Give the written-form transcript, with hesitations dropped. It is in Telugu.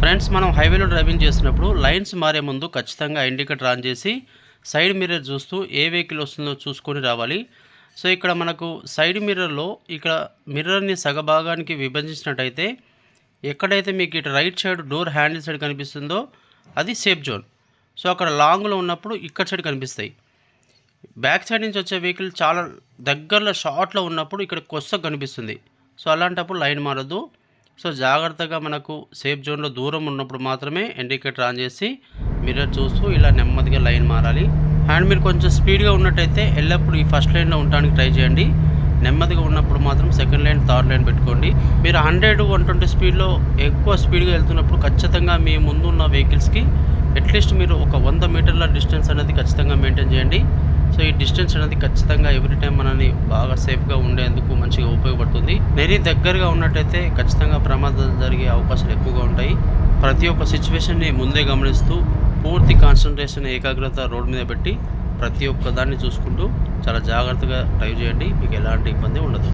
ఫ్రెండ్స్, మనం హైవేలో డ్రైవింగ్ చేసినప్పుడు లైన్స్ మారే ముందు ఖచ్చితంగా ఇండికేటర్ ఆన్ చేసి సైడ్ మిర్రర్ చూస్తూ ఏ వెహికల్ వస్తుందో చూసుకొని రావాలి. సో ఇక్కడ మనకు సైడ్ మిర్రర్లో ఇక్కడ మిర్రర్ని సగభాగానికి విభజించినట్టయితే ఎక్కడైతే మీకు ఇటు right side door handle side కనిపిస్తుందో అది సేఫ్ జోన్. సో అక్కడ లాంగ్లో ఉన్నప్పుడు ఇక్కడ సైడ్ కనిపిస్తాయి. బ్యాక్ సైడ్ నుంచి వచ్చే వెహికల్ చాలా దగ్గరలో షార్ట్లో ఉన్నప్పుడు ఇక్కడ కొస్సకు కనిపిస్తుంది. సో అలాంటప్పుడు లైన్ మారద్దు. సో జాగ్రత్తగా మనకు సేఫ్ జోన్లో దూరం ఉన్నప్పుడు మాత్రమే ఇండికేటర్ ఆన్ చేసి మిర్రర్ చూస్తూ ఇలా నెమ్మదిగా లైన్ మారాలి. అండ్ మీరు కొంచెం స్పీడ్గా ఉన్నట్టయితే ఎల్లప్పుడూ ఈ ఫస్ట్ లైన్లో ఉండడానికి ట్రై చేయండి. నెమ్మదిగా ఉన్నప్పుడు మాత్రం సెకండ్ లైన్, థర్డ్ లైన్ పెట్టుకోండి. మీరు 100-120 స్పీడ్లో ఎక్కువ స్పీడ్గా వెళ్తున్నప్పుడు ఖచ్చితంగా మీ ముందు ఉన్న వెహికల్స్కి అట్లీస్ట్ మీరు ఒక 100 మీటర్ల డిస్టెన్స్ అనేది ఖచ్చితంగా మెయింటైన్ చేయండి. సో ఈ డిస్టెన్స్ అనేది ఖచ్చితంగా ఎవ్రీ టైం మనని బాగా సేఫ్గా ఉండేందుకు మంచిగా ఉపయోగపడుతుంది. మరీ దగ్గరగా ఉన్నట్టయితే ఖచ్చితంగా ప్రమాదాలు జరిగే అవకాశాలు ఎక్కువగా ఉంటాయి. ప్రతి ఒక్క సిచ్యువేషన్ని ముందే గమనిస్తూ పూర్తి కాన్సన్ట్రేషన్, ఏకాగ్రత రోడ్ మీద పెట్టి ప్రతి ఒక్క దాన్ని చూసుకుంటూ చాలా జాగ్రత్తగా డ్రైవ్ చేయండి. మీకు ఎలాంటి ఇబ్బంది ఉండదు.